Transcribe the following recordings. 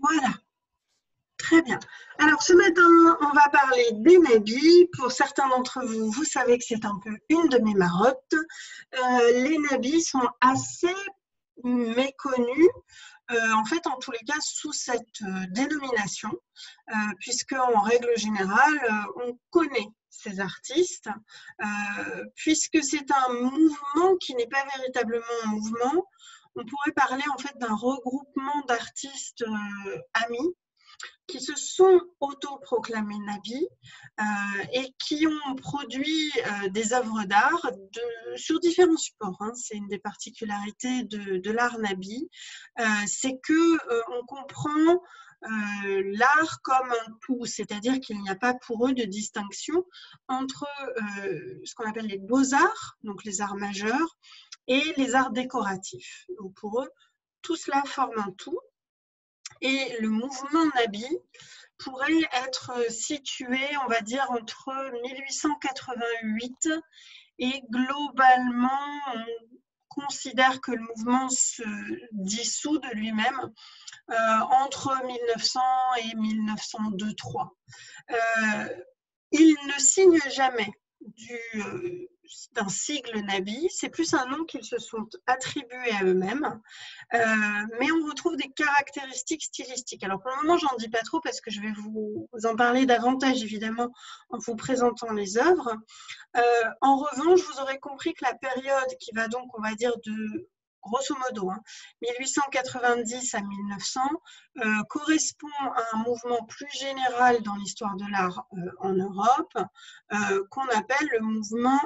Voilà, très bien. Alors ce matin, on va parler des nabis. Pour certains d'entre vous, vous savez que c'est un peu une de mes marottes. Les nabis sont assez méconnus, en fait, en tous les cas, sous cette dénomination, puisque en règle générale, on connaît ces artistes, puisque c'est un mouvement qui n'est pas véritablement un mouvement. On pourrait parler en fait d'un regroupement d'artistes amis qui se sont autoproclamés nabis et qui ont produit des œuvres d'art sur différents supports. Hein. C'est une des particularités de l'art nabi, c'est qu'on comprend l'art comme un tout, c'est-à-dire qu'il n'y a pas pour eux de distinction entre ce qu'on appelle les beaux-arts, donc les arts majeurs, et les arts décoratifs. Donc pour eux, tout cela forme un tout. Et le mouvement nabi pourrait être situé, on va dire, entre 1888 et globalement, on considère que le mouvement se dissout de lui-même entre 1900 et 1902-3. Il ne signe jamais d'un sigle nabi, c'est plus un nom qu'ils se sont attribués à eux-mêmes, mais on retrouve des caractéristiques stylistiques. Alors pour le moment, j'en dis pas trop parce que je vais vous en parler davantage évidemment en vous présentant les œuvres. En revanche, vous aurez compris que la période qui va donc, on va dire, de grosso modo, 1890 à 1900, correspond à un mouvement plus général dans l'histoire de l'art en Europe, qu'on appelle le mouvement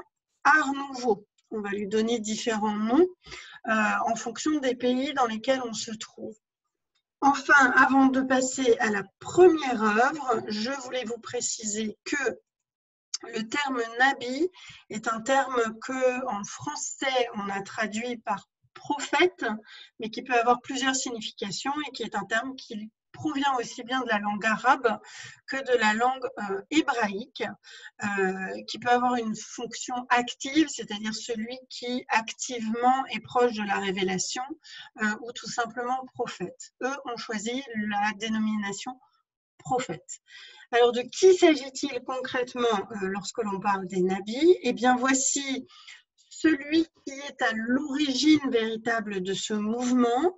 Art Nouveau. On va lui donner différents noms en fonction des pays dans lesquels on se trouve. Enfin, avant de passer à la première œuvre, je voulais vous préciser que le terme nabi est un terme que, en français, on a traduit par prophète, mais qui peut avoir plusieurs significations et qui est un terme qui provient aussi bien de la langue arabe que de la langue hébraïque, qui peut avoir une fonction active, c'est-à-dire celui qui activement est proche de la révélation, ou tout simplement prophète. Eux ont choisi la dénomination prophète. Alors, de qui s'agit-il concrètement lorsque l'on parle des nabis? Eh bien, voici celui qui est à l'origine véritable de ce mouvement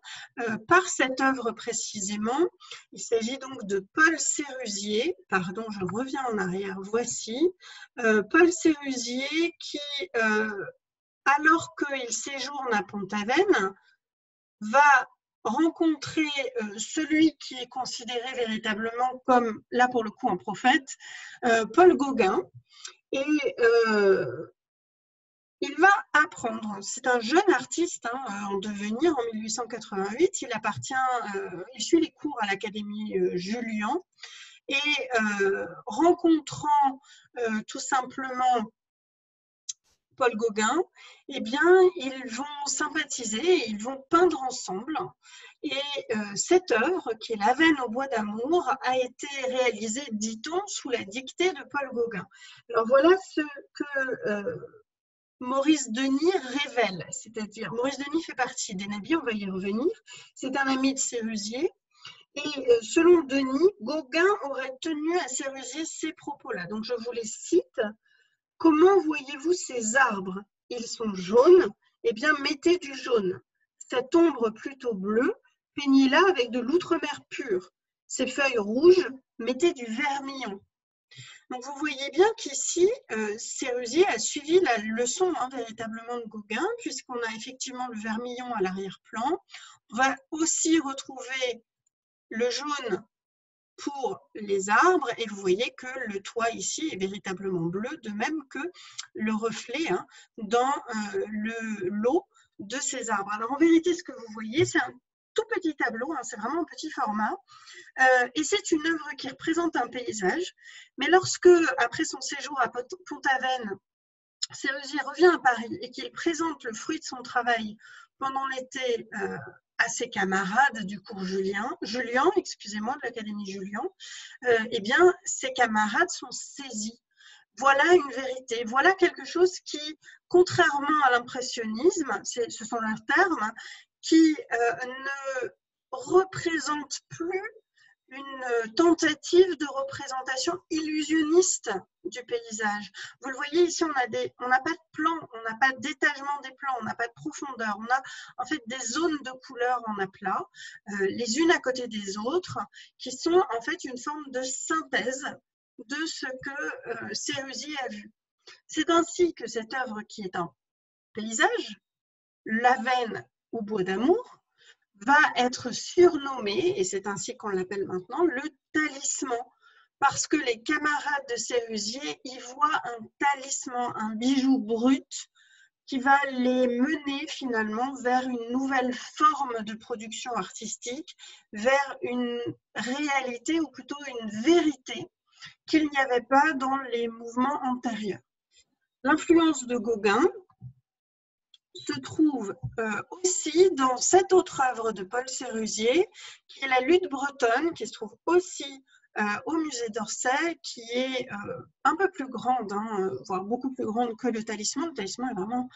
par cette œuvre précisément. Il s'agit donc de Paul Sérusier. Pardon, je reviens en arrière. Voici Paul Sérusier qui, alors qu'il séjourne à Pont-Aven, va rencontrer celui qui est considéré véritablement comme, là pour le coup, un prophète, Paul Gauguin. Et il va apprendre. C'est un jeune artiste en devenir en 1888. Il suit les cours à l'Académie Julian et rencontrant tout simplement Paul Gauguin, eh bien, ils vont sympathiser et ils vont peindre ensemble. Et cette œuvre, qui est L'Avenne au bois d'amour, a été réalisée, dit-on, sous la dictée de Paul Gauguin. Alors voilà ce que Maurice Denis révèle, c'est-à-dire Maurice Denis fait partie des nabis, on va y revenir. C'est un ami de Sérusier. Et selon Denis, Gauguin aurait tenu à Sérusier ces propos-là. Donc je vous les cite. Comment voyez-vous ces arbres? Ils sont jaunes. Eh bien, mettez du jaune. Cette ombre plutôt bleue, peignez-la avec de l'outremer pur. Ces feuilles rouges, mettez du vermillon. Donc, vous voyez bien qu'ici, Sérusier a suivi la leçon véritablement de Gauguin, puisqu'on a effectivement le vermillon à l'arrière-plan. On va aussi retrouver le jaune pour les arbres, et vous voyez que le toit ici est véritablement bleu, de même que le reflet dans l'eau de ces arbres. Alors en vérité, ce que vous voyez, c'est un tout petit tableau, c'est vraiment un petit format, et c'est une œuvre qui représente un paysage, mais lorsque, après son séjour à Pont-Aven, Sérusier revient à Paris et qu'il présente le fruit de son travail pendant l'été à ses camarades du cours Julian, excusez-moi, de l'Académie Julian, eh bien, ses camarades sont saisis. Voilà une vérité, voilà quelque chose qui, contrairement à l'impressionnisme, ce sont leurs termes, qui ne représente plus une tentative de représentation illusionniste du paysage. Vous le voyez ici, on n'a pas de plan, on n'a pas d'étagement des plans, on n'a pas de profondeur, on a en fait des zones de couleurs en aplat, les unes à côté des autres, qui sont en fait une forme de synthèse de ce que Sérusier a vu. C'est ainsi que cette œuvre qui est un paysage, L'Avenne ou Bois d'amour, va être surnommé, et c'est ainsi qu'on l'appelle maintenant, le talisman, parce que les camarades de Sérusier y voient un talisman, un bijou brut qui va les mener finalement vers une nouvelle forme de production artistique, vers une réalité ou plutôt une vérité qu'il n'y avait pas dans les mouvements antérieurs. L'influence de Gauguin se trouve aussi dans cette autre œuvre de Paul Sérusier, qui est la lutte bretonne, qui se trouve aussi au musée d'Orsay, qui est un peu plus grande, voire beaucoup plus grande que le talisman. Le talisman est vraiment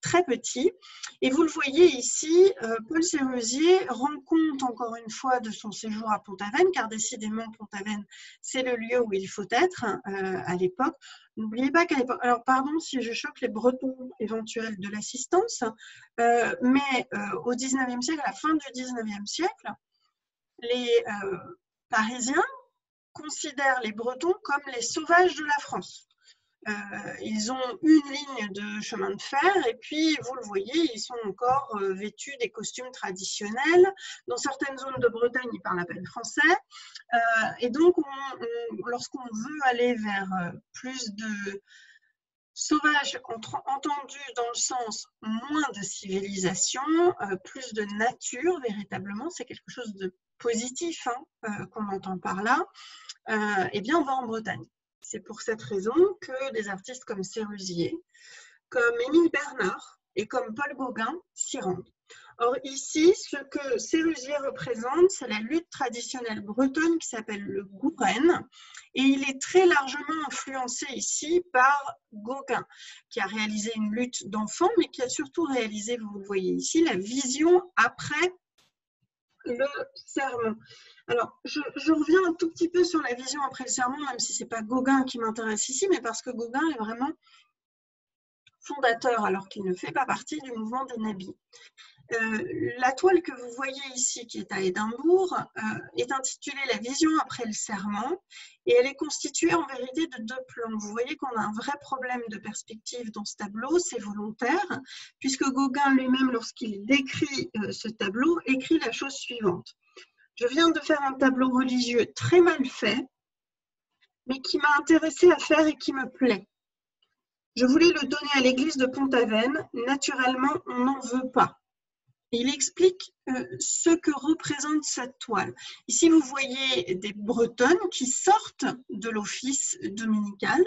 très petit. Et vous le voyez ici, Paul Sérusier rend compte encore une fois de son séjour à Pont-Aven, car décidément Pont-Aven, c'est le lieu où il faut être à l'époque. N'oubliez pas qu'à l'époque, alors pardon si je choque les Bretons éventuels de l'assistance, mais au 19e siècle, à la fin du 19e siècle, les Parisiens considèrent les Bretons comme les sauvages de la France. Ils ont une ligne de chemin de fer et puis, vous le voyez, ils sont encore vêtus des costumes traditionnels. Dans certaines zones de Bretagne, ils parlent à peine français. Et donc, lorsqu'on veut aller vers plus de sauvage, entendu dans le sens moins de civilisation, plus de nature, véritablement, c'est quelque chose de positif qu'on entend par là, eh bien, on va en Bretagne. C'est pour cette raison que des artistes comme Sérusier, comme Émile Bernard et comme Paul Gauguin s'y rendent. Or ici, ce que Sérusier représente, c'est la lutte traditionnelle bretonne qui s'appelle le Gouren, et il est très largement influencé ici par Gauguin, qui a réalisé une lutte d'enfants, mais qui a surtout réalisé, vous le voyez ici, la vision après le sermon. Alors, je reviens un tout petit peu sur la vision après le sermon, même si ce n'est pas Gauguin qui m'intéresse ici, mais parce que Gauguin est vraiment fondateur, alors qu'il ne fait pas partie du mouvement des Nabis. La toile que vous voyez ici, qui est à Édimbourg, est intitulée « La vision après le serment » et elle est constituée en vérité de deux plans. Vous voyez qu'on a un vrai problème de perspective dans ce tableau, c'est volontaire, puisque Gauguin lui-même, lorsqu'il décrit ce tableau, écrit la chose suivante. Je viens de faire un tableau religieux très mal fait, mais qui m'a intéressé à faire et qui me plaît. Je voulais le donner à l'église de Pont-Aven, naturellement, on n'en veut pas. Il explique ce que représente cette toile. Ici, vous voyez des Bretonnes qui sortent de l'office dominical,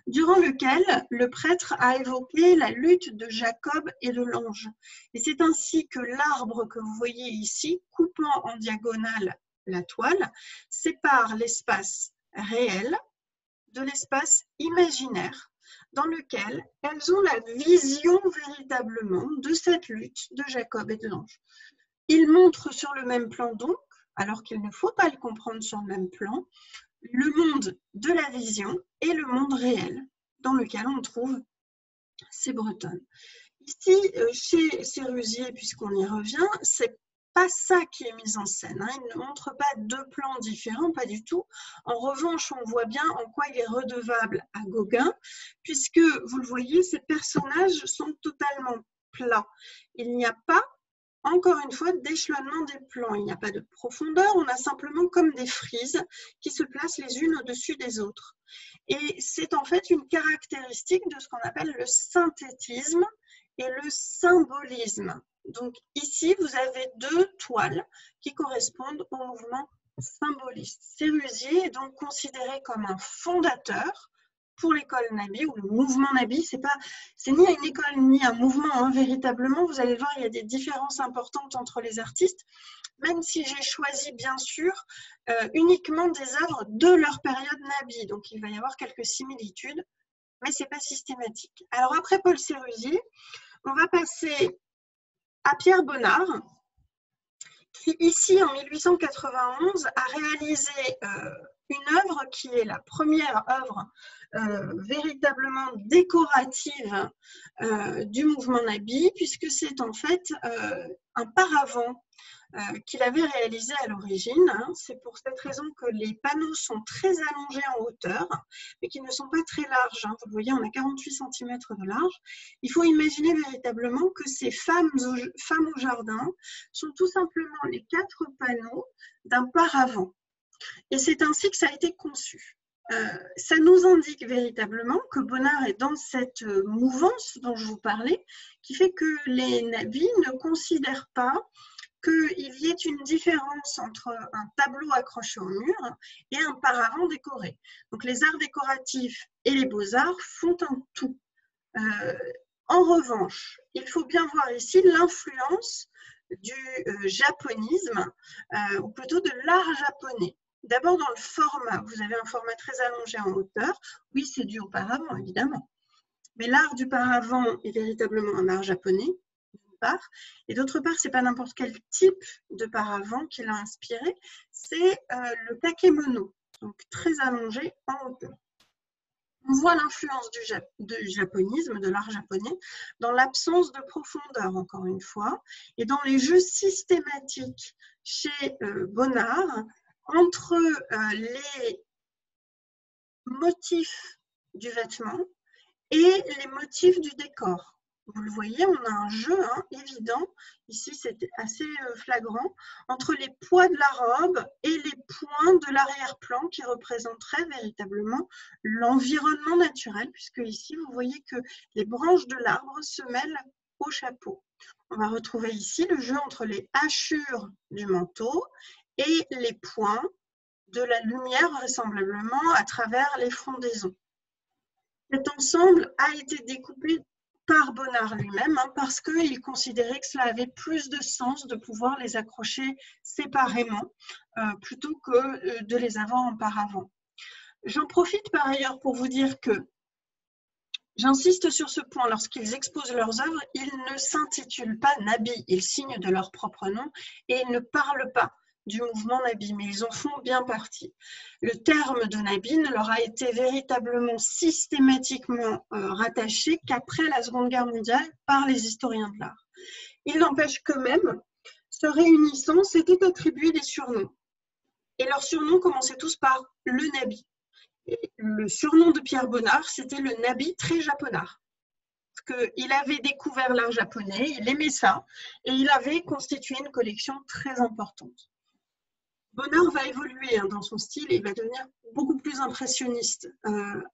durant lequel le prêtre a évoqué la lutte de Jacob et de l'ange. Et c'est ainsi que l'arbre que vous voyez ici, coupant en diagonale la toile, sépare l'espace réel de l'espace imaginaire, dans lequel elles ont la vision véritablement de cette lutte de Jacob et de l'ange. Ils montrent sur le même plan donc, alors qu'il ne faut pas le comprendre sur le même plan, le monde de la vision et le monde réel, dans lequel on trouve ces Bretonnes. Ici, chez Sérusier, puisqu'on y revient, c'est pas ça qui est mis en scène. Il ne montre pas deux plans différents, pas du tout. En revanche, on voit bien en quoi il est redevable à Gauguin, puisque, vous le voyez, ces personnages sont totalement plats. Il n'y a pas, encore une fois, d'échelonnement des plans. Il n'y a pas de profondeur, on a simplement comme des frises qui se placent les unes au-dessus des autres. Et c'est en fait une caractéristique de ce qu'on appelle le synthétisme et le symbolisme. Donc ici, vous avez deux toiles qui correspondent au mouvement symboliste. Sérusier est donc considéré comme un fondateur pour l'école Nabi ou le mouvement Nabi. C'est ni une école ni un mouvement, véritablement. Vous allez voir, il y a des différences importantes entre les artistes, même si j'ai choisi bien sûr uniquement des œuvres de leur période Nabi. Donc il va y avoir quelques similitudes, mais ce n'est pas systématique. Alors après Paul Sérusier, on va passer à Pierre Bonnard, qui ici en 1891 a réalisé une œuvre qui est la première œuvre véritablement décorative du mouvement Nabi, puisque c'est en fait un paravent qu'il avait réalisé à l'origine. C'est pour cette raison que les panneaux sont très allongés en hauteur, mais qui ne sont pas très larges. Vous le voyez, on a 48 cm de large. Il faut imaginer véritablement que ces femmes au jardin sont tout simplement les 4 panneaux d'un paravent. Et c'est ainsi que ça a été conçu. Ça nous indique véritablement que Bonnard est dans cette mouvance dont je vous parlais, qui fait que les nabis ne considèrent pas qu'il y ait une différence entre un tableau accroché au mur et un paravent décoré. Donc les arts décoratifs et les beaux-arts font un tout. En revanche, il faut bien voir ici l'influence du japonisme, ou plutôt de l'art japonais. D'abord dans le format, vous avez un format très allongé en hauteur. Oui, c'est dû au paravent, évidemment. Mais l'art du paravent est véritablement un art japonais. Et d'autre part, ce n'est pas n'importe quel type de paravent qui l'a inspiré, c'est le kakemono, donc très allongé en hauteur. On voit l'influence du japonisme, de l'art japonais, dans l'absence de profondeur, encore une fois, et dans les jeux systématiques chez Bonnard entre les motifs du vêtement et les motifs du décor. Vous le voyez, on a un jeu évident, ici c'est assez flagrant, entre les poids de la robe et les points de l'arrière-plan qui représenteraient véritablement l'environnement naturel, puisque ici vous voyez que les branches de l'arbre se mêlent au chapeau. On va retrouver ici le jeu entre les hachures du manteau et les points de la lumière vraisemblablement à travers les frondaisons. Cet ensemble a été découpé par Bonnard lui-même, parce qu'il considérait que cela avait plus de sens de pouvoir les accrocher séparément plutôt que de les avoir en paravent. J'en profite par ailleurs pour vous dire que j'insiste sur ce point, lorsqu'ils exposent leurs œuvres, ils ne s'intitulent pas Nabi, ils signent de leur propre nom et ils ne parlent pas du mouvement Nabi, mais ils en font bien partie. Le terme de Nabi ne leur a été véritablement systématiquement rattaché qu'après la Seconde Guerre mondiale par les historiens de l'art. Il n'empêche qu'eux-mêmes, se réunissant, s'étaient attribués des surnoms. Et leurs surnoms commençaient tous par le Nabi. Et le surnom de Pierre Bonnard, c'était le Nabi très japonard. Parce qu'il avait découvert l'art japonais, il aimait ça, et il avait constitué une collection très importante. Bonnard va évoluer dans son style et va devenir beaucoup plus impressionniste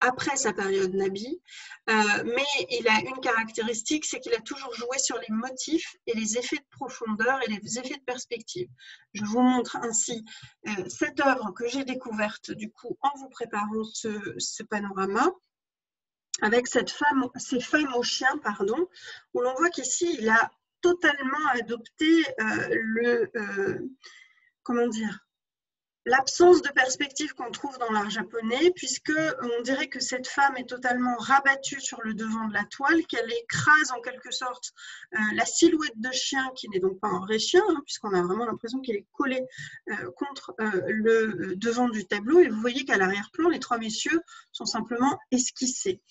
après sa période Nabi, mais il a une caractéristique, c'est qu'il a toujours joué sur les motifs et les effets de profondeur et les effets de perspective. Je vous montre ainsi cette œuvre que j'ai découverte du coup en vous préparant ce panorama, avec ces femmes aux chiens, pardon, où l'on voit qu'ici il a totalement adopté comment dire, l'absence de perspective qu'on trouve dans l'art japonais, puisque on dirait que cette femme est totalement rabattue sur le devant de la toile, qu'elle écrase en quelque sorte la silhouette de chien, qui n'est donc pas un vrai chien, puisqu'on a vraiment l'impression qu'il est collé contre le devant du tableau, et vous voyez qu'à l'arrière-plan, les 3 messieurs sont simplement esquissés.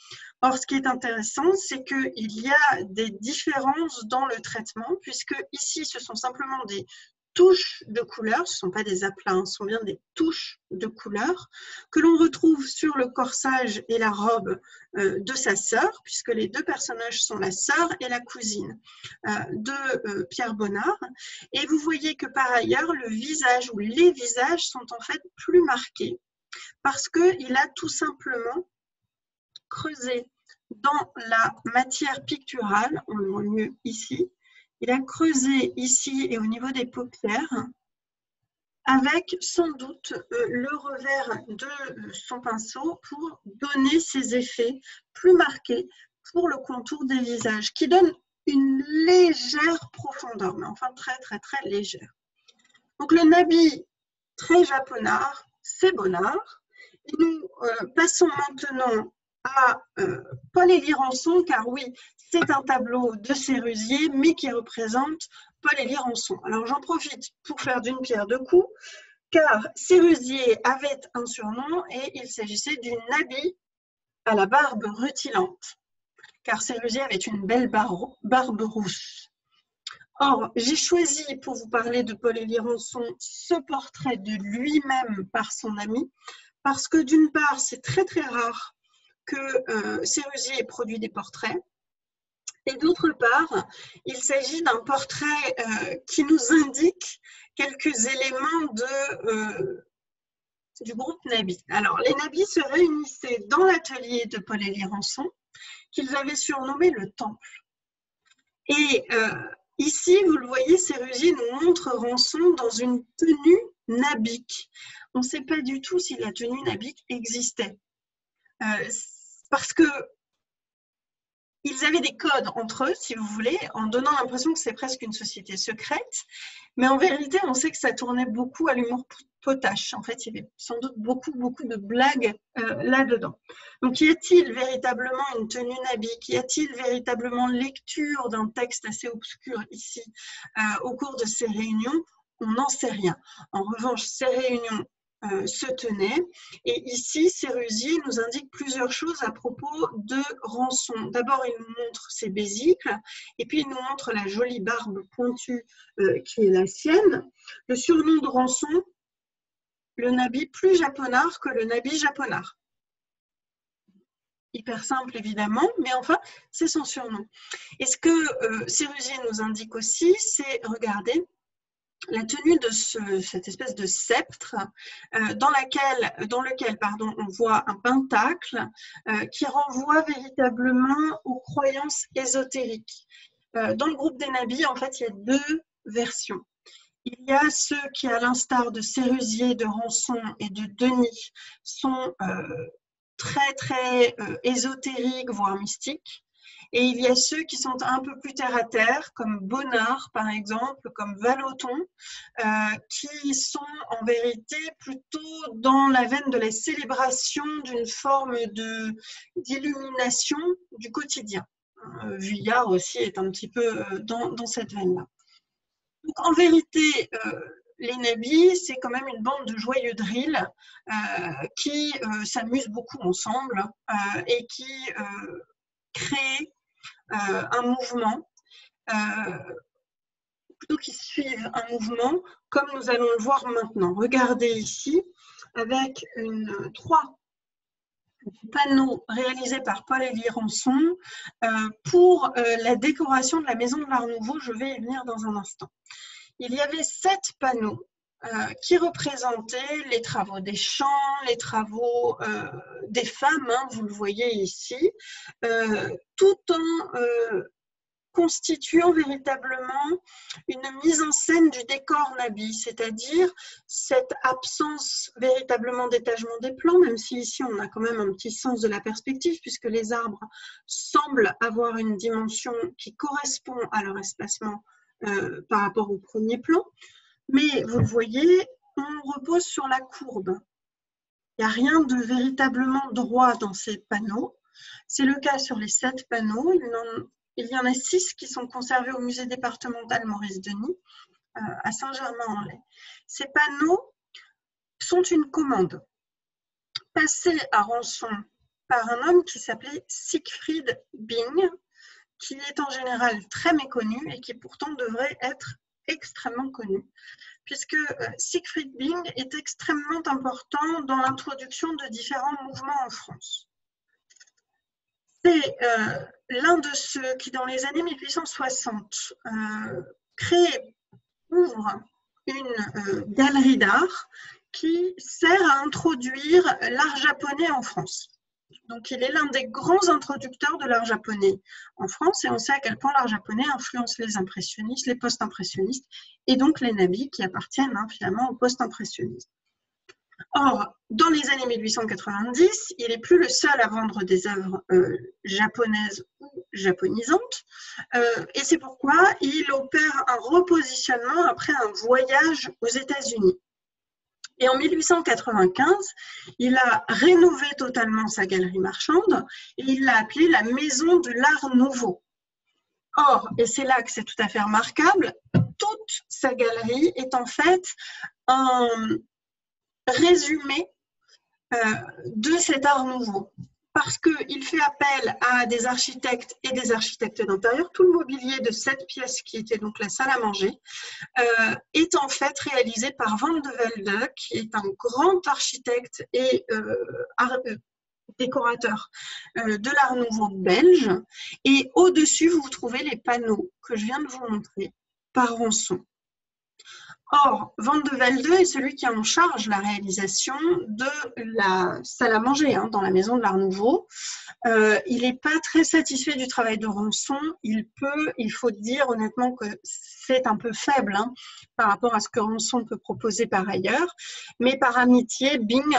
Or, ce qui est intéressant, c'est qu'il y a des différences dans le traitement, puisque ici, ce sont simplement des touches de couleurs, ce ne sont pas des aplats, ce sont bien des touches de couleurs que l'on retrouve sur le corsage et la robe de sa sœur, puisque les 2 personnages sont la sœur et la cousine de Pierre Bonnard. Et vous voyez que par ailleurs, le visage ou les visages sont en fait plus marqués parce qu'il a tout simplement creusé dans la matière picturale, on le voit mieux ici. Il a creusé ici et au niveau des paupières avec sans doute le revers de son pinceau pour donner ces effets plus marqués pour le contour des visages qui donne une légère profondeur, mais enfin très très très légère. Donc le Nabi très japonard, c'est Bonnard. Et nous passons maintenant à Paul Élie Rançon, car oui, c'est un tableau de Sérusier, mais qui représente Paul Élie Rançon. Alors j'en profite pour faire d'une pierre deux coups, car Sérusier avait un surnom et il s'agissait du Nabi à la barbe rutilante, car Sérusier avait une belle barbe rousse. Or, j'ai choisi pour vous parler de Paul Élie Rançon ce portrait de lui-même par son ami, parce que d'une part, c'est très très rare que Sérusier ait produit des portraits, et d'autre part, il s'agit d'un portrait qui nous indique quelques éléments du groupe Nabi. Alors, les Nabis se réunissaient dans l'atelier de Paul Élie Rançon, qu'ils avaient surnommé le Temple. Et ici, vous le voyez, Sérusier nous montre Rançon dans une tenue nabique. On ne sait pas du tout si la tenue nabique existait. Parce que ils avaient des codes entre eux, si vous voulez, en donnant l'impression que c'est presque une société secrète. Mais en vérité, on sait que ça tournait beaucoup à l'humour potache. En fait, il y avait sans doute beaucoup de blagues là-dedans. Donc, y a-t-il véritablement une tenue nabique? Y a-t-il véritablement lecture d'un texte assez obscur ici au cours de ces réunions? On n'en sait rien. En revanche, ces réunions se tenaient. Et ici, Sérusier nous indique plusieurs choses à propos de Rançon. D'abord, il nous montre ses besicles, et puis il nous montre la jolie barbe pointue qui est la sienne. Le surnom de Rançon, le Nabi plus japonard que le Nabi japonard. Hyper simple, évidemment, mais enfin, c'est son surnom. Et ce que Sérusier nous indique aussi, c'est, regardez, la tenue de cette espèce de sceptre dans lequel on voit un pentacle qui renvoie véritablement aux croyances ésotériques. Dans le groupe des Nabis, en fait, il y a deux versions. Il y a ceux qui, à l'instar de Sérusier, de Rançon et de Denis, sont très ésotériques, voire mystiques. Et il y a ceux qui sont un peu plus terre à terre, comme Bonnard par exemple, comme Vallotton, qui sont en vérité plutôt dans la veine de la célébration d'une forme d'illumination du quotidien. Vuillard aussi est un petit peu dans cette veine-là. Donc en vérité, les Nabis, c'est quand même une bande de joyeux drills qui s'amusent beaucoup ensemble et qui créent un mouvement, plutôt qu'ils suivent un mouvement, comme nous allons le voir maintenant. Regardez ici, avec trois panneaux réalisés par Paul Élie Rançon pour la décoration de la Maison de l'Art Nouveau. Je vais y venir dans un instant. Il y avait 7 panneaux qui représentaient les travaux des champs, les travaux des femmes, hein, vous le voyez ici, tout en constituant véritablement une mise en scène du décor Nabi, c'est-à-dire cette absence véritablement d'étagement des plans, même si ici on a quand même un petit sens de la perspective, puisque les arbres semblent avoir une dimension qui correspond à leur espacement par rapport au premier plan. Mais vous le voyez, on repose sur la courbe. Il n'y a rien de véritablement droit dans ces panneaux. C'est le cas sur les 7 panneaux. Il y en a 6 qui sont conservés au musée départemental Maurice Denis, à Saint-Germain-en-Laye. Ces panneaux sont une commande passée à Rançon par un homme qui s'appelait Siegfried Bing, qui est en général très méconnu et qui pourtant devrait être extrêmement connu, puisque Siegfried Bing est extrêmement important dans l'introduction de différents mouvements en France. C'est l'un de ceux qui, dans les années 1860, ouvre une galerie d'art qui sert à introduire l'art japonais en France. Donc, il est l'un des grands introducteurs de l'art japonais en France, et on sait à quel point l'art japonais influence les impressionnistes, les post-impressionnistes, et donc les Nabis qui appartiennent finalement au post-impressionnisme. Or, dans les années 1890, il n'est plus le seul à vendre des œuvres japonaises ou japonisantes, et c'est pourquoi il opère un repositionnement après un voyage aux États-Unis. Et en 1895, il a rénové totalement sa galerie marchande et il l'a appelée la Maison de l'Art Nouveau. Or, et c'est là que c'est tout à fait remarquable, toute sa galerie est en fait un résumé de cet art nouveau. Parce qu'il fait appel à des architectes et des architectes d'intérieur. Tout le mobilier de cette pièce, qui était donc la salle à manger, est en fait réalisé par Van de Velde, qui est un grand architecte et décorateur de l'Art Nouveau belge. Et au-dessus, vous trouvez les panneaux que je viens de vous montrer par Ronson. Or, Van de Velde est celui qui a en charge la réalisation de la salle à manger dans la maison de l'Art Nouveau. Il n'est pas très satisfait du travail de Ronson. Il faut dire honnêtement que c'est un peu faible par rapport à ce que Ronson peut proposer par ailleurs. Mais par amitié, Bing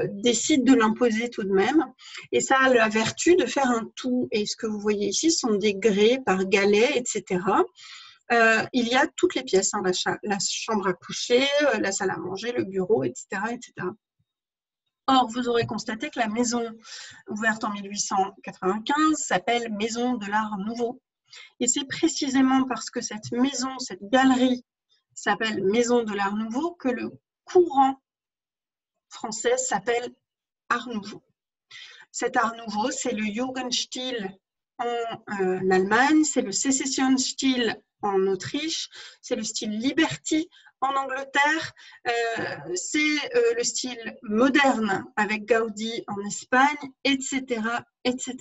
décide de l'imposer tout de même. Et ça a la vertu de faire un tout. Et ce que vous voyez ici sont des grès par galet, etc. Il y a toutes les pièces, la chambre à coucher, la salle à manger, le bureau, etc., etc. Or, vous aurez constaté que la maison ouverte en 1895 s'appelle Maison de l'Art Nouveau. Et c'est précisément parce que cette maison, cette galerie s'appelle Maison de l'Art Nouveau que le courant français s'appelle Art Nouveau. Cet Art Nouveau, c'est le Jugendstil en Allemagne, c'est le Secessionstil en Autriche, c'est le style Liberty en Angleterre, c'est le style moderne avec Gaudi en Espagne, etc., etc.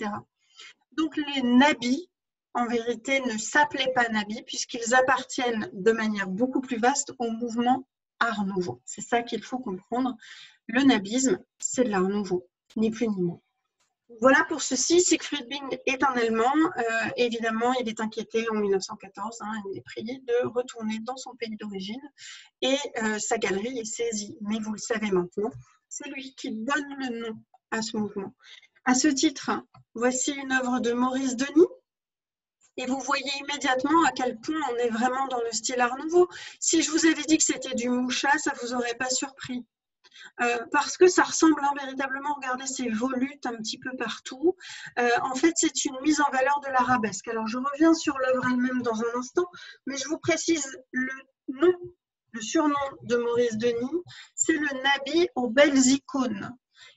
Donc les nabis, en vérité, ne s'appelaient pas nabis puisqu'ils appartiennent de manière beaucoup plus vaste au mouvement Art Nouveau. C'est ça qu'il faut comprendre. Le nabisme, c'est de l'Art Nouveau, ni plus ni moins. Voilà pour ceci. Siegfried Bing est un Allemand. Évidemment, il est inquiété en 1914. Il est prié de retourner dans son pays d'origine et sa galerie est saisie. Mais vous le savez maintenant, c'est lui qui donne le nom à ce mouvement. À ce titre, voici une œuvre de Maurice Denis. Et vous voyez immédiatement à quel point on est vraiment dans le style Art Nouveau. Si je vous avais dit que c'était du Mouchat, ça ne vous aurait pas surpris. Parce que ça ressemble véritablement, regardez ces volutes un petit peu partout. En fait, c'est une mise en valeur de l'arabesque. Alors, je reviens sur l'œuvre elle-même dans un instant, mais je vous précise le nom, le surnom de Maurice Denis, c'est le Nabi aux belles icônes.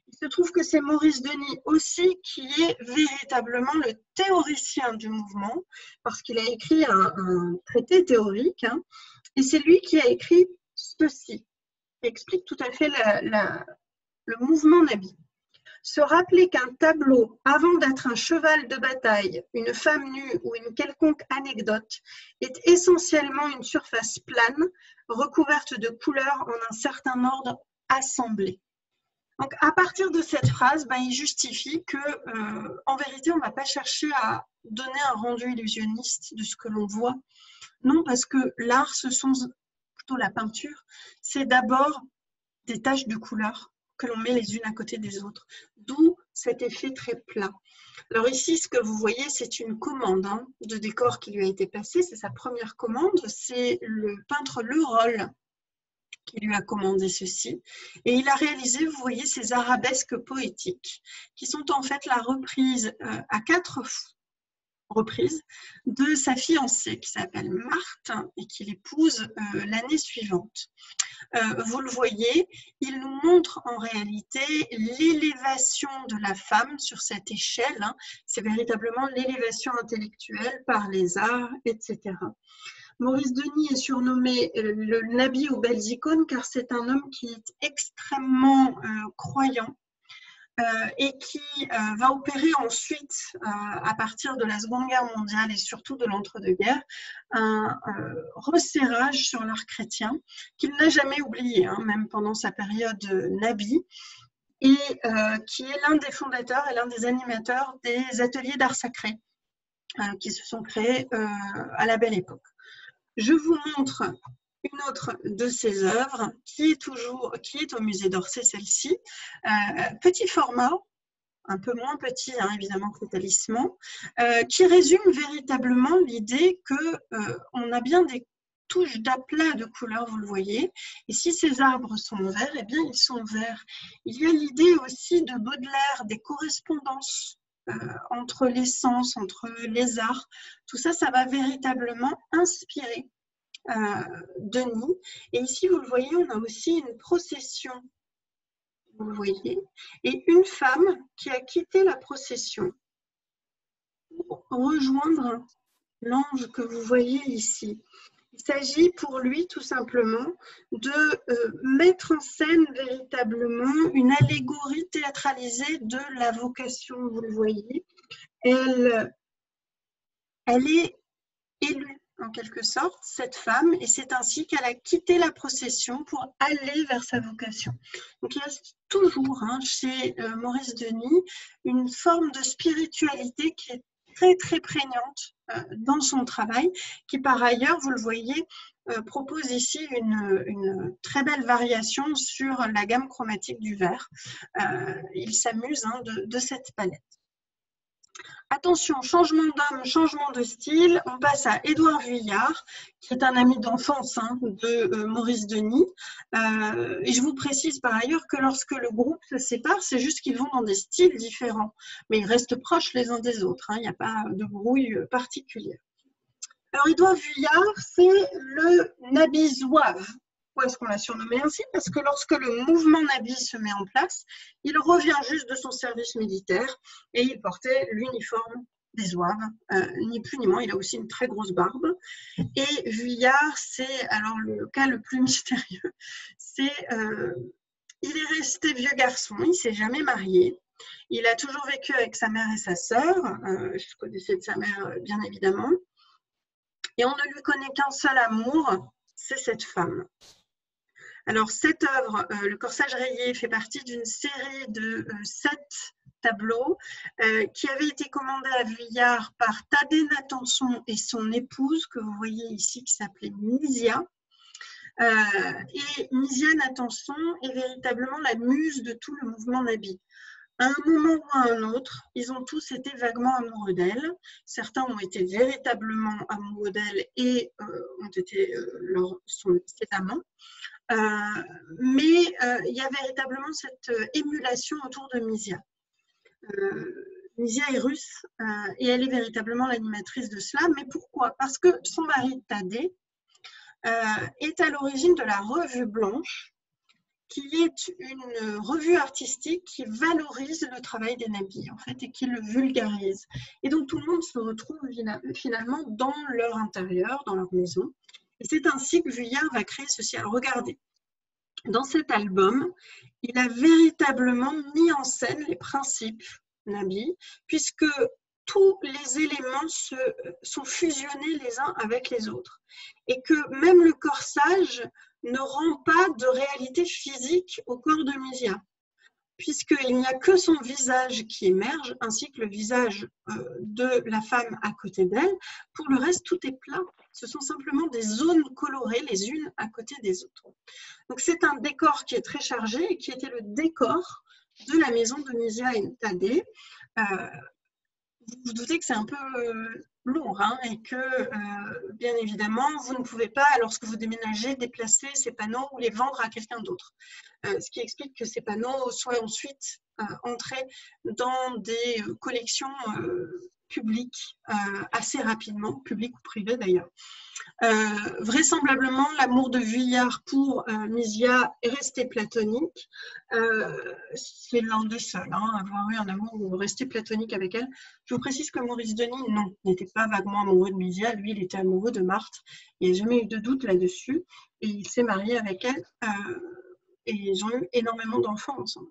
Il se trouve que c'est Maurice Denis aussi qui est véritablement le théoricien du mouvement, parce qu'il a écrit un traité théorique, et c'est lui qui a écrit ceci, qui explique tout à fait le mouvement nabi. Se rappeler qu'un tableau, avant d'être un cheval de bataille, une femme nue ou une quelconque anecdote, est essentiellement une surface plane, recouverte de couleurs en un certain ordre assemblé. Donc, à partir de cette phrase, il justifie que, en vérité, on ne va pas chercher à donner un rendu illusionniste de ce que l'on voit. Non, parce que l'art, ce sont plutôt la peinture, c'est d'abord des taches de couleur que l'on met les unes à côté des autres, d'où cet effet très plat. Alors ici, ce que vous voyez, c'est une commande de décor qui lui a été passée, c'est sa première commande, c'est le peintre Leroll qui lui a commandé ceci. Et il a réalisé, vous voyez, ces arabesques poétiques, qui sont en fait la reprise à 4 reprises de sa fiancée, qui s'appelle Marthe, et qu'il épouse l'année suivante. Vous le voyez, il nous montre en réalité l'élévation de la femme sur cette échelle. C'est véritablement l'élévation intellectuelle par les arts, etc. Maurice Denis est surnommé le Nabi aux belles icônes car c'est un homme qui est extrêmement croyant et qui va opérer ensuite, à partir de la Seconde Guerre mondiale et surtout de l'entre-deux-guerres, un resserrage sur l'art chrétien qu'il n'a jamais oublié, même pendant sa période Nabi, et qui est l'un des fondateurs et l'un des animateurs des ateliers d'art sacré qui se sont créés à la Belle Époque. Je vous montre une autre de ses œuvres qui est au musée d'Orsay, celle-ci. Petit format, un peu moins petit évidemment que le talisman, qui résume véritablement l'idée qu'on a bien des touches d'aplat de couleurs, vous le voyez. Et si ces arbres sont verts, eh bien ils sont verts. Il y a l'idée aussi de Baudelaire, des correspondances entre les sens, entre les arts. Tout ça, ça va véritablement inspirer Denis. Et ici, vous le voyez, on a aussi une procession, vous le voyez, et une femme qui a quitté la procession pour rejoindre l'ange que vous voyez ici. Il s'agit pour lui tout simplement de mettre en scène véritablement une allégorie théâtralisée de la vocation, vous le voyez. Elle est élue en quelque sorte, cette femme, et c'est ainsi qu'elle a quitté la procession pour aller vers sa vocation. Donc il y a toujours chez Maurice Denis une forme de spiritualité qui est très très prégnante dans son travail, qui par ailleurs, vous le voyez, propose ici une très belle variation sur la gamme chromatique du vert. Il s'amuse de cette palette. Attention, changement d'homme, changement de style. On passe à Édouard Vuillard, qui est un ami d'enfance de Maurice Denis. Et je vous précise par ailleurs que lorsque le groupe se sépare, c'est juste qu'ils vont dans des styles différents. Mais ils restent proches les uns des autres. Il n'y a pas de brouille particulière. Alors, Édouard Vuillard, c'est le Nabi Zouave. Pourquoi est-ce qu'on l'a surnommé ainsi? Parce que lorsque le mouvement Nabi se met en place, il revient juste de son service militaire et il portait l'uniforme des Zouaves, ni plus ni moins. Il a aussi une très grosse barbe. Et Vuillard, c'est alors le cas le plus mystérieux. C'est, il est resté vieux garçon, il ne s'est jamais marié. Il a toujours vécu avec sa mère et sa sœur. Je connaissais de sa mère, bien évidemment. Et on ne lui connaît qu'un seul amour, c'est cette femme. Alors, cette œuvre, Le Corsage rayé, fait partie d'une série de 7 tableaux qui avait été commandée à Vuillard par Thaddée Nathanson et son épouse, que vous voyez ici, qui s'appelait Misia. Et Misia Nathanson est véritablement la muse de tout le mouvement Nabi. À un moment ou à un autre, ils ont tous été vaguement amoureux d'elle. Certains ont été véritablement amoureux d'elle et ont été ses amants. Mais il y a véritablement cette émulation autour de Misia. Misia est russe et elle est véritablement l'animatrice de cela. Mais pourquoi? Parce que son mari Thaddée est à l'origine de la Revue Blanche, qui est une revue artistique qui valorise le travail des nabis, en fait, et qui le vulgarise. Et donc, tout le monde se retrouve finalement dans leur intérieur, dans leur maison. Et c'est ainsi que Vuillard va créer ceci. Alors, regardez, dans cet album, il a véritablement mis en scène les principes nabis, puisque tous les éléments sont fusionnés les uns avec les autres. Et que même le corsage ne rend pas de réalité physique au corps de Misia, puisqu'il n'y a que son visage qui émerge, ainsi que le visage de la femme à côté d'elle. Pour le reste, tout est plat. Ce sont simplement des zones colorées les unes à côté des autres. Donc c'est un décor qui est très chargé et qui était le décor de la maison de Misia et Thaddée. Vous vous doutez que c'est un peu lourd et que, bien évidemment, vous ne pouvez pas, lorsque vous déménagez, déplacer ces panneaux ou les vendre à quelqu'un d'autre. Ce qui explique que ces panneaux soient ensuite entrés dans des collections publiques assez rapidement, publiques ou privées d'ailleurs. Vraisemblablement, l'amour de Vuillard pour Misia est resté platonique. C'est l'un des seuls à avoir eu un amour resté platonique avec elle. Je vous précise que Maurice Denis, non, n'était pas vaguement amoureux de Misia. Lui, il était amoureux de Marthe. Il n'y a jamais eu de doute là-dessus. Et il s'est marié avec elle. Et ils ont eu énormément d'enfants ensemble.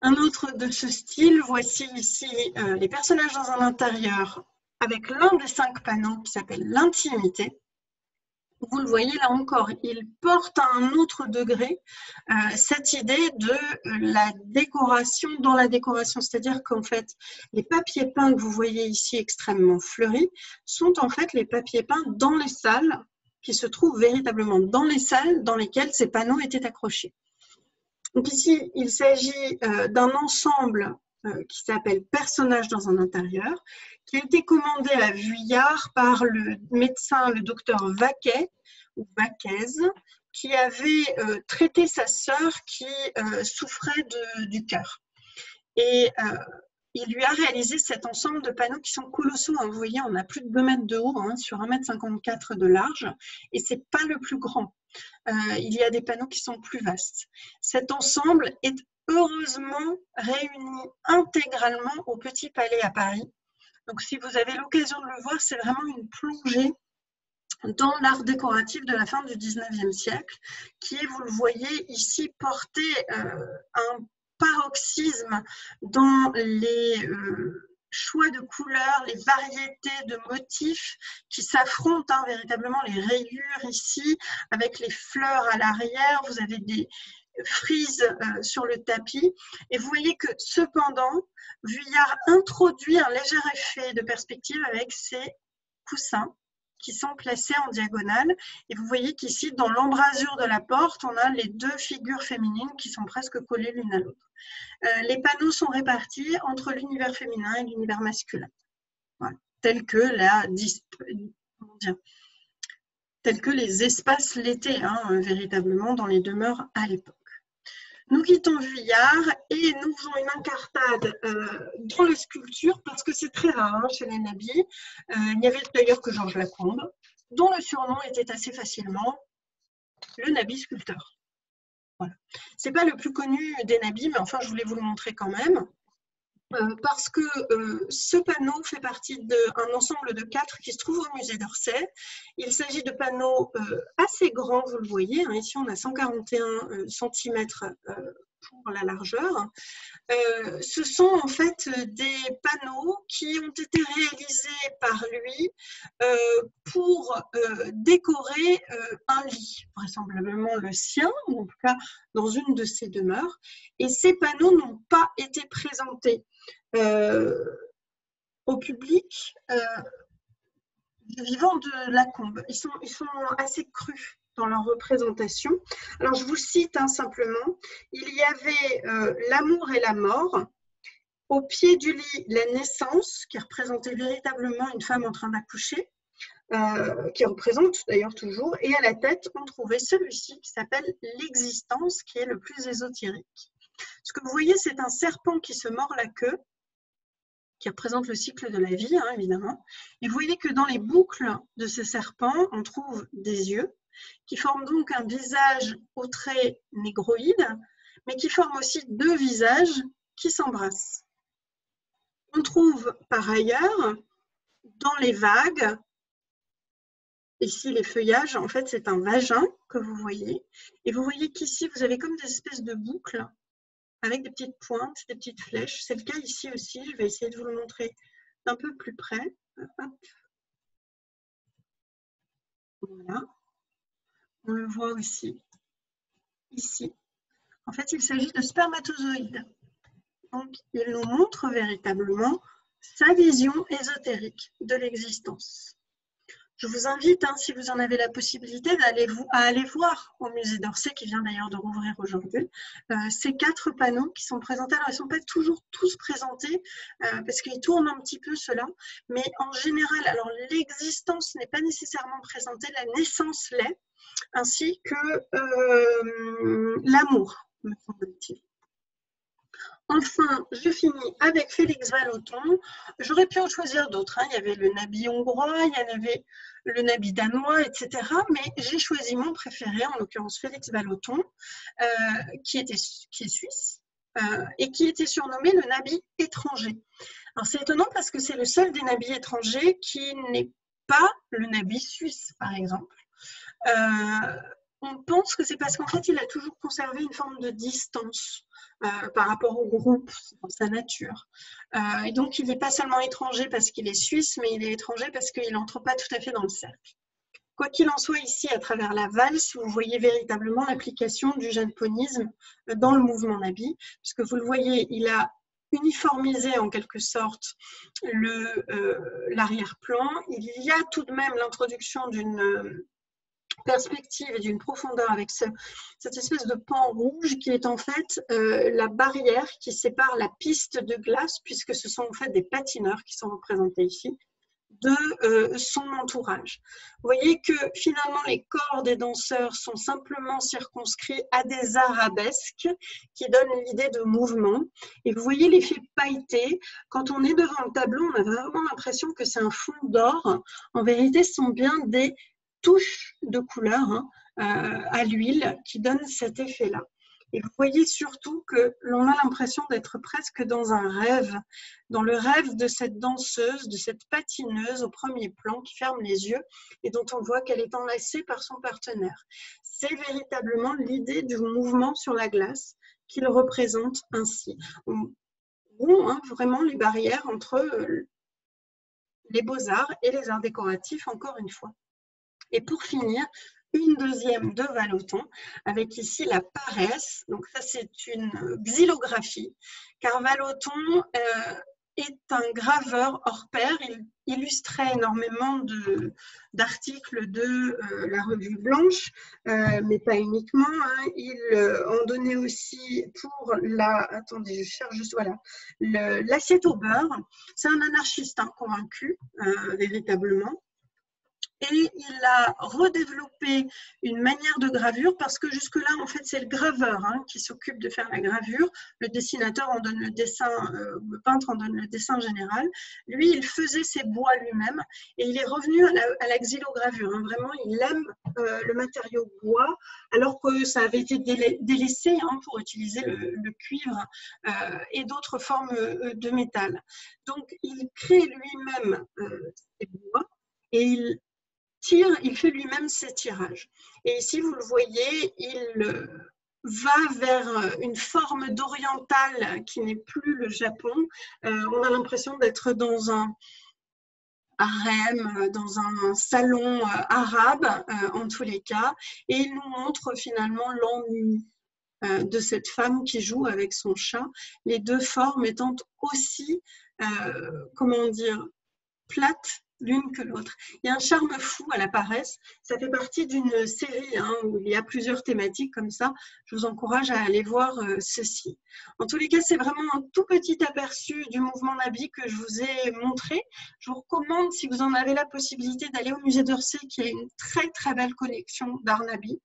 Un autre de ce style, voici ici les personnages dans un intérieur avec l'un des 5 panneaux qui s'appelle l'intimité. Vous le voyez là encore, il porte à un autre degré cette idée de la décoration dans la décoration, c'est-à-dire qu'en fait, les papiers peints que vous voyez ici extrêmement fleuris sont en fait les papiers peints dans les salles, qui se trouvent véritablement dans les salles dans lesquelles ces panneaux étaient accrochés. Donc ici, il s'agit d'un ensemble qui s'appelle « Personnages dans un intérieur », qui a été commandé à Vuillard par le médecin, le docteur Vaquet, ou Vaquez, qui avait traité sa sœur qui souffrait du cœur. Et il lui a réalisé cet ensemble de panneaux qui sont colossaux. Hein. Vous voyez, on a plus de 2 mètres de haut, hein, sur 1,54 m de large, et c'est pas le plus grand. Il y a des panneaux qui sont plus vastes. Cet ensemble est heureusement réuni intégralement au Petit Palais à Paris. Donc, si vous avez l'occasion de le voir, c'est vraiment une plongée dans l'art décoratif de la fin du 19e siècle, qui est, vous le voyez ici, porté un paroxysme dans les choix de couleurs, les variétés de motifs qui s'affrontent, hein, véritablement les rayures ici, avec les fleurs à l'arrière, vous avez des frises sur le tapis, et vous voyez que cependant, Vuillard introduit un léger effet de perspective avec ses coussins qui sont placés en diagonale, et vous voyez qu'ici, dans l'embrasure de la porte, on a les deux figures féminines qui sont presque collées l'une à l'autre. Les panneaux sont répartis entre l'univers féminin et l'univers masculin, voilà. Tel que les espaces l'étaient, hein, véritablement dans les demeures à l'époque. Nous quittons Vuillard et nous faisons une incartade dans la sculpture, parce que c'est très rare, hein, chez les Nabis. Il n'y avait d'ailleurs que Georges Lacombe, dont le surnom était assez facilement le Nabi sculpteur. Voilà. Ce n'est pas le plus connu des Nabis, mais enfin je voulais vous le montrer quand même. Parce que ce panneau fait partie d'un ensemble de 4 qui se trouve au musée d'Orsay. Il s'agit de panneaux assez grands, vous le voyez, hein, ici on a 141 cm pour la largeur. Ce sont en fait des panneaux qui ont été réalisés par lui pour décorer un lit, vraisemblablement le sien, ou en tout cas dans une de ses demeures. Et ces panneaux n'ont pas été présentés au public vivant de Lacombe. Ils sont assez crus dans leur représentation. Alors, je vous cite hein, simplement. Il y avait l'amour et la mort. Au pied du lit, la naissance, qui représentait véritablement une femme en train d'accoucher, qui représente d'ailleurs toujours. Et à la tête, on trouvait celui-ci qui s'appelle l'existence, qui est le plus ésotérique. Ce que vous voyez, c'est un serpent qui se mord la queue, qui représente le cycle de la vie, hein, évidemment. Et vous voyez que dans les boucles de ce serpent, on trouve des yeux, qui forment donc un visage aux traits négroïdes, mais qui forment aussi 2 visages qui s'embrassent. On trouve par ailleurs, dans les vagues, ici les feuillages, en fait c'est un vagin que vous voyez, et vous voyez qu'ici vous avez comme des espèces de boucles, avec des petites pointes, des petites flèches. C'est le cas ici aussi, je vais essayer de vous le montrer d'un peu plus près. Hop. Voilà. On le voit aussi ici. En fait, il s'agit de spermatozoïdes. Donc, il nous montre véritablement sa vision ésotérique de l'existence. Je vous invite, hein, si vous en avez la possibilité, à aller voir au musée d'Orsay, qui vient d'ailleurs de rouvrir aujourd'hui, ces 4 panneaux qui sont présentés. Alors, ils ne sont pas toujours tous présentés, parce qu'ils tournent un petit peu cela, mais en général, alors l'existence n'est pas nécessairement présentée, la naissance l'est, ainsi que l'amour, me semble-t-il. Enfin, je finis avec Félix Vallotton. J'aurais pu en choisir d'autres. Hein. Il y avait le Nabi hongrois, il y en avait le Nabi danois, etc. Mais j'ai choisi mon préféré, en l'occurrence Félix Vallotton, qui est suisse et qui était surnommé le Nabi étranger. Alors c'est étonnant parce que c'est le seul des Nabis étrangers qui n'est pas le Nabi suisse, par exemple. On pense que c'est parce qu'en fait, il a toujours conservé une forme de distance par rapport au groupe, dans sa nature. Et donc, il n'est pas seulement étranger parce qu'il est suisse, mais il est étranger parce qu'il n'entre pas tout à fait dans le cercle. Quoi qu'il en soit, ici, à travers la valse, vous voyez véritablement l'application du japonisme dans le mouvement Nabi, puisque vous le voyez, il a uniformisé en quelque sorte l'arrière-plan. Il y a tout de même l'introduction d'une perspective et d'une profondeur avec cette espèce de pan rouge qui est en fait la barrière qui sépare la piste de glace, puisque ce sont en fait des patineurs qui sont représentés ici, de son entourage. Vous voyez que finalement les corps des danseurs sont simplement circonscrits à des arabesques qui donnent l'idée de mouvement. Et vous voyez l'effet pailleté. Quand on est devant le tableau, on a vraiment l'impression que c'est un fond d'or. En vérité, ce sont bien des touches de couleur à l'huile qui donnent cet effet-là. Et vous voyez surtout que l'on a l'impression d'être presque dans un rêve, dans le rêve de cette danseuse, de cette patineuse au premier plan qui ferme les yeux et dont on voit qu'elle est enlacée par son partenaire. C'est véritablement l'idée du mouvement sur la glace qu'il représente ainsi. On rompt vraiment les barrières entre les beaux-arts et les arts décoratifs, encore une fois. Et pour finir, une deuxième de Vallotton, avec ici la paresse. Donc ça, c'est une xylographie, car Vallotton est un graveur hors pair. Il illustrait énormément d'articles de la Revue Blanche, mais pas uniquement. Il en donnait aussi pour attendez, je cherche juste, voilà, l'assiette au beurre. C'est un anarchiste convaincu, véritablement. Et il a redéveloppé une manière de gravure parce que jusque-là, en fait, c'est le graveur qui s'occupe de faire la gravure. Le dessinateur en donne le dessin, le peintre en donne le dessin général. Lui, il faisait ses bois lui-même et il est revenu à la xylogravure. Vraiment, il aime le matériau bois alors que ça avait été délaissé pour utiliser le cuivre et d'autres formes de métal. Donc, il crée lui-même ses bois et il fait lui-même ses tirages. Et ici, vous le voyez, il va vers une forme d'oriental qui n'est plus le Japon. On a l'impression d'être dans un harem, dans un salon arabe, en tous les cas. Et il nous montre finalement l'ennui de cette femme qui joue avec son chat, les deux formes étant aussi, comment dire, plates l'une que l'autre. Il y a un charme fou à la paresse. Ça fait partie d'une série où il y a plusieurs thématiques comme ça. Je vous encourage à aller voir ceci. En tous les cas, c'est vraiment un tout petit aperçu du mouvement Nabi que je vous ai montré. Je vous recommande, si vous en avez la possibilité, d'aller au musée d'Orsay qui a une très très belle collection d'art Nabi,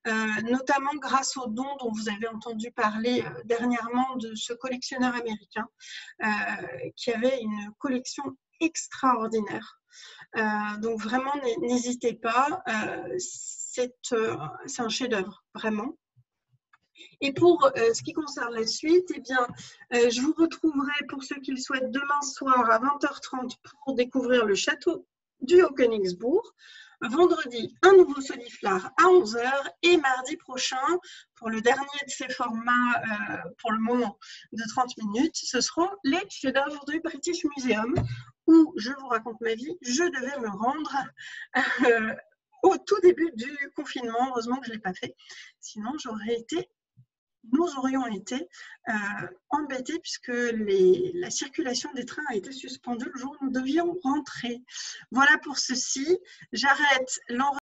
notamment grâce aux dons dont vous avez entendu parler dernièrement de ce collectionneur américain qui avait une collection extraordinaire. Donc vraiment, n'hésitez pas, c'est un chef-d'œuvre, vraiment. Et pour ce qui concerne la suite, eh bien, je vous retrouverai pour ceux qui le souhaitent demain soir à 20h30 pour découvrir le château du Haut-Königsbourg. Vendredi, un nouveau Soliflare à 11h et mardi prochain, pour le dernier de ces formats, pour le moment, de 30 minutes, ce seront les chefs-d'œuvre du British Museum où je vous raconte ma vie. Je devais me rendre au tout début du confinement. Heureusement que je ne l'ai pas fait. Sinon, nous aurions été embêtés puisque la circulation des trains a été suspendue le jour où nous devions rentrer. Voilà pour ceci. J'arrête l'enregistrement.